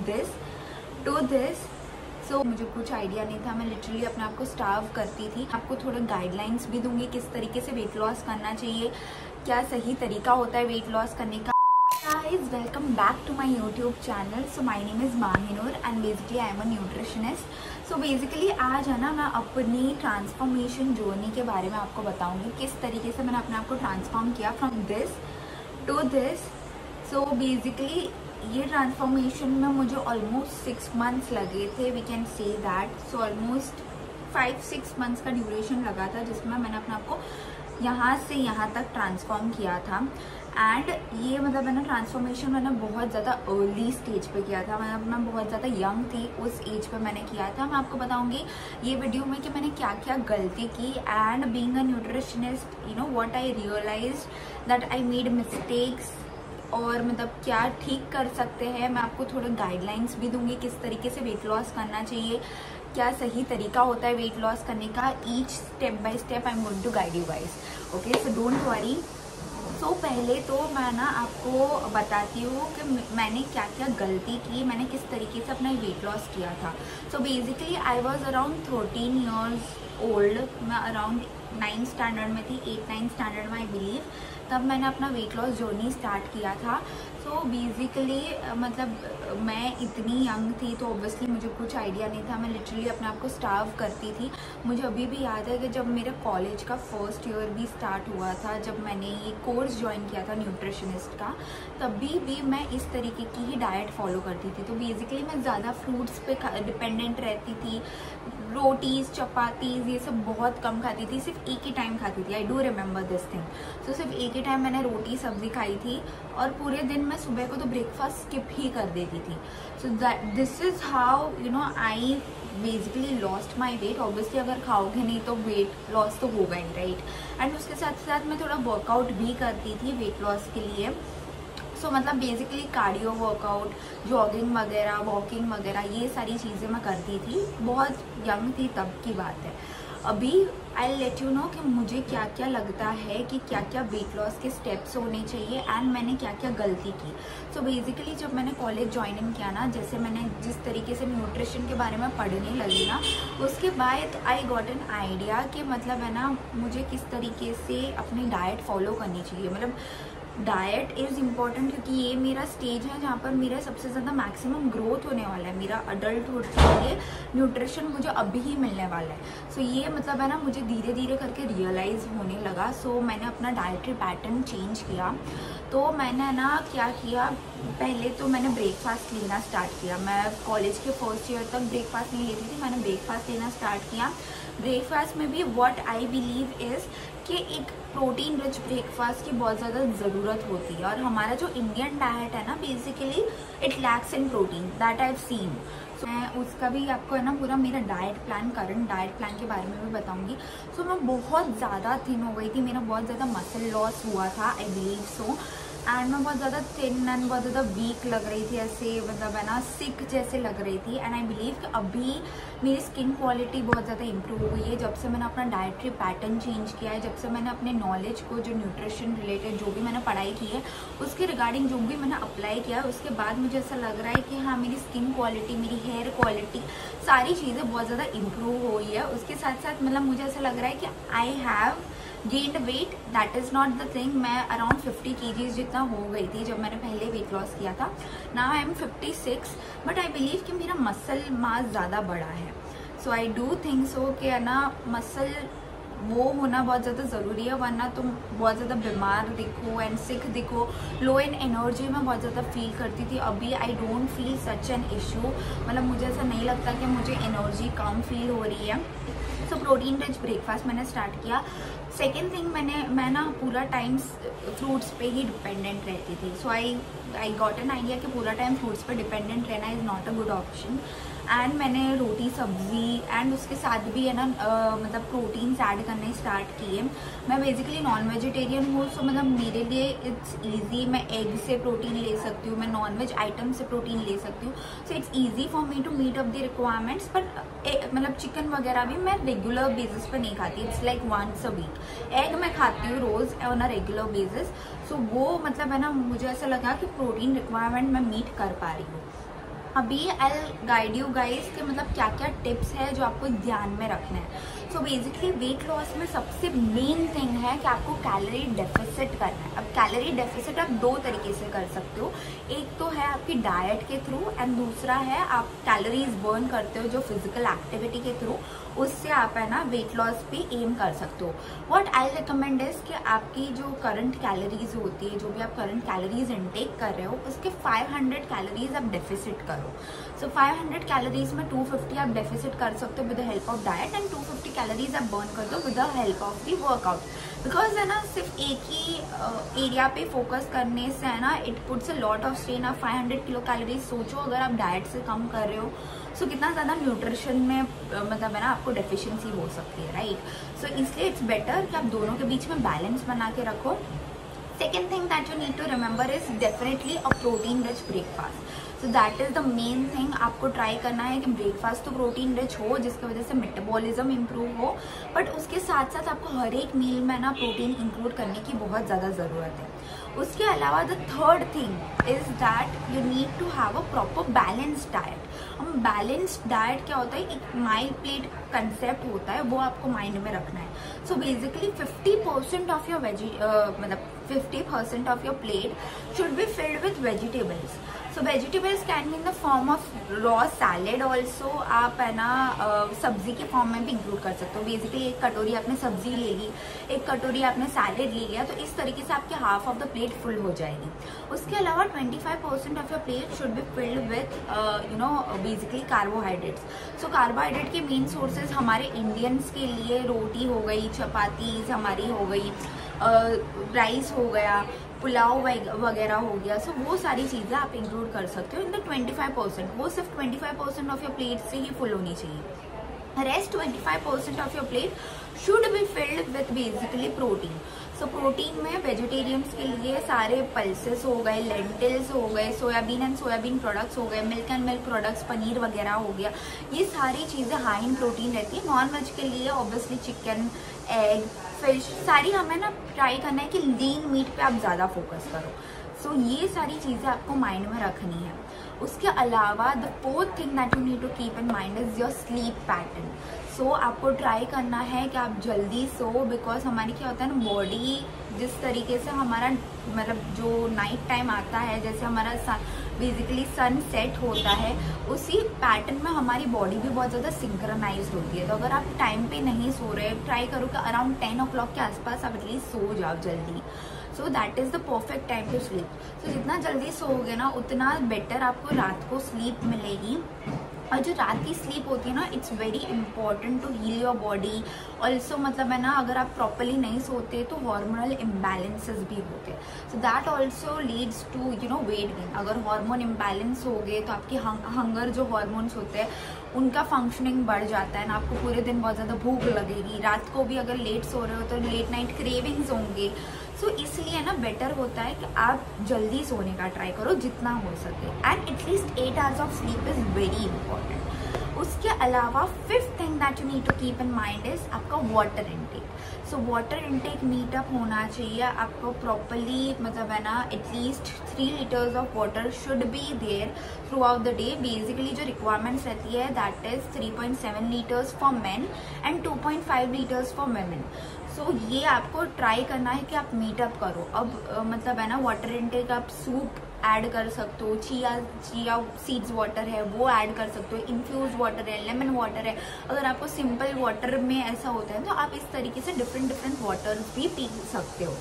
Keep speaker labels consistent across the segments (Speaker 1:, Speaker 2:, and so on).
Speaker 1: This to this. सो मुझे कुछ idea नहीं था, मैं लिटरली अपने आप को स्टार्व करती थी। आपको थोड़े गाइडलाइंस भी दूंगी किस तरीके से वेट लॉस करना चाहिए, क्या सही तरीका होता है वेट लॉस करने का। Guys, welcome back to my YouTube channel. So my name is Mahinur and basically I am a nutritionist. So basically आज है ना मैं अपनी ट्रांसफॉर्मेशन जर्नी के बारे में आपको बताऊंगी, किस तरीके से मैंने अपने आप को ट्रांसफॉर्म किया from this to this. So basically ये ट्रांसफॉर्मेशन में मुझे ऑलमोस्ट 6 months लगे थे, we can say that. So almost 5-6 months का ड्यूरेशन लगा था जिसमें मैंने अपने आप को यहाँ से यहाँ तक ट्रांसफॉर्म किया था। एंड ये मतलब मैंने ट्रांसफॉर्मेशन मैंने बहुत ज़्यादा अर्ली स्टेज पे किया था, मतलब मैं बहुत ज़्यादा यंग थी उस एज पे मैंने किया था। मैं आपको बताऊंगी ये वीडियो में कि मैंने क्या क्या गलती की and being a nutritionist you know what I realised that I made mistakes, और मतलब क्या ठीक कर सकते हैं। मैं आपको थोड़े गाइडलाइंस भी दूंगी किस तरीके से वेट लॉस करना चाहिए, क्या सही तरीका होता है वेट लॉस करने का। Each step by step I am going to guide you guys, okay. So don't worry. So पहले तो मैं ना आपको बताती हूँ कि मैंने क्या क्या गलती की, मैंने किस तरीके से अपना वेट लॉस किया था। So basically I was around 13 years old, मैं अराउंड 9th स्टैंडर्ड में थी, 8-9 स्टैंडर्ड में आई बिलीव, तब मैंने अपना वेट लॉस जर्नी स्टार्ट किया था। सो बेसिकली मतलब मैं इतनी यंग थी तो ऑब्वियसली मुझे कुछ आइडिया नहीं था, मैं लिटरली अपने आप को स्टार्व करती थी। मुझे अभी भी याद है कि जब मेरे कॉलेज का फर्स्ट ईयर भी स्टार्ट हुआ था, जब मैंने ये कोर्स ज्वाइन किया था न्यूट्रिशनिस्ट का, तभी भी मैं इस तरीके की ही डाइट फॉलो करती थी। तो बेसिकली मैं ज़्यादा फ्रूट्स पे डिपेंडेंट रहती थी, रोटीज़ चपातीज़ ये सब बहुत कम खाती थी, सिर्फ एक ही टाइम खाती थी। I do remember this thing. So सिर्फ एक ही टाइम मैंने रोटी सब्जी खाई थी और पूरे दिन मैं सुबह को तो ब्रेकफास्ट स्किप ही कर देती थी। So this is how you know I basically lost my weight. Obviously अगर खाओगे नहीं तो वेट लॉस तो होगा ही, राइट। एंड उसके साथ साथ मैं थोड़ा वर्कआउट भी करती थी वेट लॉस के लिए। सो मतलब बेसिकली कार्डियो वर्कआउट, जॉगिंग वगैरह, वॉकिंग वगैरह, ये सारी चीज़ें मैं करती थी। बहुत यंग थी तब की बात है। अभी आई लेट यू नो कि मुझे क्या क्या लगता है कि क्या क्या वेट लॉस के स्टेप्स होने चाहिए एंड मैंने क्या क्या गलती की। सो बेसिकली जब मैंने कॉलेज ज्वाइनिंग किया ना, जैसे मैंने जिस तरीके से न्यूट्रिशन के बारे में पढ़ने लगी ना, उसके बाद आई गॉट एन आइडिया कि मतलब है ना मुझे किस तरीके से अपनी डाइट फॉलो करनी चाहिए। मतलब डाइट इज़ इम्पॉर्टेंट क्योंकि ये मेरा स्टेज है जहाँ पर मेरा सबसे ज़्यादा मैक्सिमम ग्रोथ होने वाला है। मेरा अडल्टहुड के लिए न्यूट्रिशन मुझे अभी ही मिलने वाला है। सो ये मतलब है ना मुझे धीरे धीरे करके रियलाइज़ होने लगा। सो मैंने अपना डाइटरी पैटर्न चेंज किया। तो मैंने ना क्या किया, पहले तो मैंने ब्रेकफास्ट लेना स्टार्ट किया। मैं कॉलेज के फर्स्ट ईयर तक ब्रेकफास्ट नहीं लेती थी, मैंने ब्रेकफास्ट लेना स्टार्ट किया। ब्रेकफास्ट में भी व्हाट आई बिलीव इज़ कि एक प्रोटीन रिच ब्रेकफास्ट की बहुत ज़्यादा ज़रूरत होती है। और हमारा जो इंडियन डाइट है ना basically it lacks in protein, that I have seen. So मैं उसका भी आपको है ना पूरा मेरा diet plan, current diet plan के बारे में भी बताऊंगी। सो मैं बहुत ज़्यादा थिन हो गई थी, मेरा बहुत ज़्यादा मसल लॉस हुआ था आई बिलीव सो। एंड मैं बहुत ज़्यादा थिन एंड बहुत ज़्यादा वीक लग रही थी, ऐसे मतलब है ना सिक जैसे लग रही थी। एंड आई बिलीव कि अभी मेरी स्किन क्वालिटी बहुत ज़्यादा इंप्रूव हुई है जब से मैंने अपना डाइटरी पैटर्न चेंज किया है, जब से मैंने अपने नॉलेज को जो न्यूट्रिशन रिलेटेड जो भी मैंने पढ़ाई की है उसके रिगार्डिंग जो भी मैंने अप्लाई किया है, उसके बाद मुझे ऐसा लग रहा है कि हाँ मेरी स्किन क्वालिटी, मेरी हेयर क्वालिटी, सारी चीज़ें बहुत ज़्यादा इम्प्रूव हुई है। उसके साथ साथ मतलब मुझे ऐसा लग रहा है कि I have gained wait, that is not the thing. मैं अराउंड 50 kgs जितना हो गई थी जब मैंने पहले वेट लॉस किया था। Now I am 56, but I believe कि मेरा मसल मास ज़्यादा बड़ा है। सो आई डू थिंक सो कि है ना मसल वो होना बहुत ज़्यादा ज़रूरी है, वरना तुम बहुत ज़्यादा बीमार दिखो एंड सिक दिखो, लो इन एनर्जी में बहुत ज़्यादा फील करती थी। अभी I don't feel such an issue, मतलब मुझे ऐसा नहीं लगता कि मुझे एनर्जी कम फील हो रही है। सो प्रोटीन रिच ब्रेकफास्ट मैंने स्टार्ट किया। सेकेंड थिंग मैं ना पूरा टाइम फ्रूट्स पे ही डिपेंडेंट रहती थी। सो आई गॉट एन आइडिया कि पूरा टाइम फ्रूट्स पे डिपेंडेंट रहना is not a good option. And मैंने रोटी सब्जी एंड उसके साथ भी है ना मतलब प्रोटीन्स ऐड करने स्टार्ट किए। मैं बेसिकली नॉन वेजिटेरियन हूँ, सो मतलब मेरे लिए इट्स ईजी, मैं एग से प्रोटीन ले सकती हूँ, मैं नॉन वेज आइटम से प्रोटीन ले सकती हूँ। So it's easy for me to meet up the requirements. But मतलब चिकन वगैरह भी मैं रेगुलर बेसिस पर नहीं खाती, it's like once a week. Egg मैं खाती हूँ रोज़ on a regular basis. So वो मतलब है ना मुझे ऐसा लगा कि प्रोटीन रिक्वायरमेंट मैं मीट कर पा रही हूँ। अभी आई गाइड यू गाइस कि मतलब क्या क्या टिप्स है जो आपको ध्यान में रखना है। सो बेसिकली वेट लॉस में सबसे मेन थिंग है कि आपको कैलोरी डेफिसिट करना है। अब कैलोरी डेफिसिट आप दो तरीके से कर सकते हो, एक तो है आपकी डाइट के थ्रू एंड दूसरा है आप कैलोरीज बर्न करते हो जो फिजिकल एक्टिविटी के थ्रू, उससे आप है ना वेट लॉस पे एम कर सकते हो। व्हाट आई रिकमेंड इज कि आपकी जो करंट कैलोरीज होती है, जो भी आप करंट कैलोरीज इनटेक कर रहे हो, उसके 500 कैलोरीज आप डेफिसिट करो। सो 500 कैलोरीज में 250 आप डेफिसिट कर सकते हो with the help of diet and 250 calories आप बर्न कर दो with the help of the workout. Because है ना सिर्फ एक ही एरिया पे फोकस करने से है ना it puts a lot of strain. आप 500 किलो कैलोरीज सोचो अगर आप डाइट से कम कर रहे हो सो कितना ज़्यादा न्यूट्रिशन में मतलब है ना आपको डेफिशिएंसी हो सकती है, राइट। सो इसलिए इट्स बेटर कि आप दोनों के बीच में बैलेंस बना के रखो। Second thing that you need to remember is definitely a protein rich breakfast. So that is the main thing आपको ट्राई करना है कि ब्रेकफास्ट तो प्रोटीन रिच हो जिसकी वजह से मेटाबॉलिज्म इम्प्रूव हो, बट उसके साथ साथ आपको हर एक मील में ना प्रोटीन इंक्लूड करने की बहुत ज़्यादा ज़रूरत है। उसके अलावा the third thing is that you need to have a proper balanced diet. हम बैलेंस्ड डाइट क्या होता है, एक माई प्लेट कंसेप्ट होता है, वो आपको माइंड में रखना है। सो बेसिकली 50% ऑफ योर मतलब 50% of your plate should be filled with vegetables. So vegetables can be in the form of raw salad also. आप है ना सब्जी के फॉर्म में भी इंक्लूड कर सकते हो। बेसिकली एक कटोरी आपने सब्जी ले ली, एक कटोरी आपने सैलेड ले लिया, तो इस तरीके से आपके half of the plate full हो जाएगी। उसके अलावा 25% of your plate should be filled with basically carbohydrates. So carbohydrate के मेन सोर्सेज हमारे इंडियंस के लिए रोटी हो गई, चपातीज हमारी हो गई, राइस हो गया, पुलाव वगैरह हो गया। सो वो सारी चीज़ें आप इंक्लूड कर सकते हो इन द 25%। वो सिर्फ 25% ऑफ योर प्लेट से ही फुल होनी चाहिए। Rest 25% of your plate should be filled with basically protein. So protein में वेजिटेरियंस के लिए सारे पल्सेस हो गए, लेंटिल्स हो गए, सोयाबीन एंड सोयाबीन प्रोडक्ट्स हो गए, milk and milk products, paneer वगैरह हो गया, ये सारी चीज़ें हाई इन प्रोटीन रहती है। नॉन वेज के लिए ऑब्वियसली चिकन, एग, फिश, सारी हमें ना ट्राई करना है कि लीन मीट पे आप ज़्यादा फोकस करो। सो ये सारी चीज़ें आपको माइंड में रखनी है। उसके अलावा the fourth thing that you need to keep in mind is your sleep pattern. So आपको ट्राई करना है कि आप जल्दी सो, बिकॉज हमारी क्या होता है ना बॉडी जिस तरीके से हमारा मतलब जो नाइट टाइम आता है, जैसे हमारा बेसिकली सन सेट होता है, उसी पैटर्न में हमारी बॉडी भी बहुत ज़्यादा सिंक्रोनाइज होती है। तो अगर आप टाइम पे नहीं सो रहे, ट्राई करो कि अराउंड 10 o'clock के आसपास आप एटलीस्ट सो जाओ जल्दी। So that is the perfect time to sleep. So जितना जल्दी सोओगे ना उतना बेटर आपको रात को स्लीप मिलेगी। और जो रात की स्लीप होती है ना, it's very important to heal your body also. मतलब है ना अगर आप प्रॉपरली नहीं सोते तो हार्मोनल इम्बैलेंसेस भी होते हैं। So that also leads to weight gain. अगर हार्मोन इम्बैलेंस हो गए तो आपकी हंगर जो हार्मोन्स होते हैं उनका फंक्शनिंग बढ़ जाता है ना, आपको पूरे दिन बहुत ज़्यादा भूख लगेगी। रात को भी अगर लेट सो रहे हो तो लेट नाइट क्रेविंग्स होंगे। सो इसलिए ना बेटर होता है कि आप जल्दी सोने का ट्राई करो जितना हो सके, and at least 8 hours of sleep is very important. उसके अलावा fifth thing that you need to keep in mind is आपका water intake. So water intake meet up होना चाहिए आपको प्रॉपरली, मतलब है ना at least 3 liters of water should be there throughout the day. Basically जो रिक्वायरमेंट्स रहती है that is 3.7 liters for men and 2.5 liters for women. So ये आपको ट्राई करना है कि आप मीटअप करो। अब मतलब है ना वाटर इनटेक आप सूप ऐड कर सकते हो, चिया सीड्स वाटर है वो ऐड कर सकते हो, इन्फ्यूज वाटर है, लेमन वाटर है। अगर आपको सिंपल वाटर में ऐसा होता है तो आप इस तरीके से डिफरेंट वाटर्स भी पी सकते हो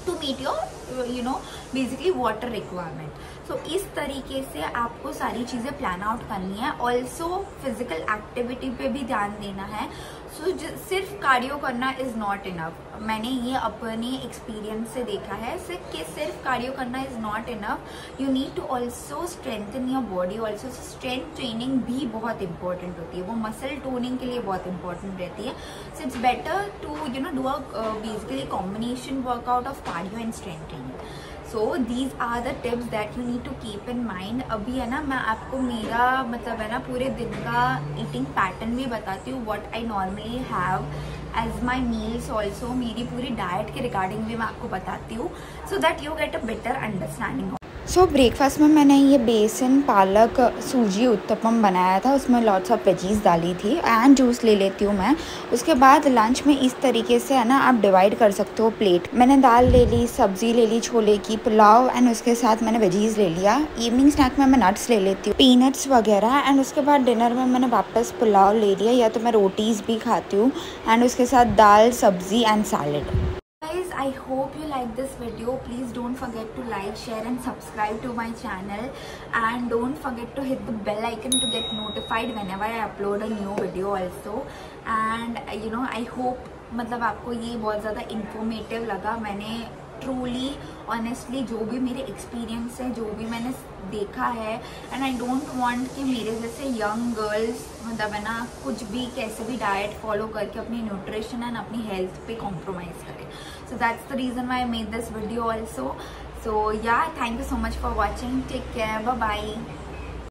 Speaker 1: to meet your basically water requirement. So इस तरीके से आपको सारी चीज़ें प्लान आउट करनी है। ऑल्सो फिजिकल एक्टिविटी पे भी ध्यान देना है। सो सिर्फ कार्डियो करना इज़ नॉट इनफ। मैंने ये अपने एक्सपीरियंस से देखा है कि सिर्फ कार्डियो करना is not enough. You need to also strengthen your body. Also strength training भी बहुत इंपॉर्टेंट होती है, वो मसल टोनिंग के लिए बहुत इंपॉर्टेंट रहती है। So it's better to do a basically combination workout of cardio and strength training. So these are the tips that you need to keep in mind. अभी है ना मैं आपको मेरा मतलब है ना पूरे दिन का ईटिंग पैटर्न भी बताती हूँ, what I normally have as my meals. Also मेरी पूरी डाइट के रिगार्डिंग भी मैं आपको बताती हूँ, so that you get a better understanding. So breakfast में मैंने ये बेसन पालक सूजी उत्तपम बनाया था, उसमें लॉट्स ऑफ वेजीज डाली थी एंड जूस ले लेती हूँ मैं। उसके बाद लंच में इस तरीके से है ना आप डिवाइड कर सकते हो प्लेट। मैंने दाल ले ली, सब्जी ले ली छोले की, पुलाव एंड उसके साथ मैंने वेजीज ले लिया। इवनिंग स्नैक में मैं नट्स ले लेती हूँ, पीनट्स वगैरह। एंड उसके बाद डिनर में मैंने वापस पुलाव ले लिया, या तो मैं रोटीज़ भी खाती हूँ एंड उसके साथ दाल सब्जी and salad. Guys, I hope you like this video. Please don't forget to like, share and subscribe to my channel, and don't forget to hit the bell icon to get notified whenever I upload a new video also. And you know, I hope मतलब आपको ये बहुत ज़्यादा informative लगा। मैंने truly honestly जो भी मेरे एक्सपीरियंस है, जो भी मैंने देखा है, एंड आई डोंट वांट कि मेरे जैसे यंग गर्ल्स मतलब है ना कुछ भी कैसे भी डाइट फॉलो करके अपनी न्यूट्रिशन एंड अपनी हेल्थ पे कॉम्प्रोमाइज़ करें। So that's the reason why I made this video also. So yeah thank you so much for watching, take care, bye bye.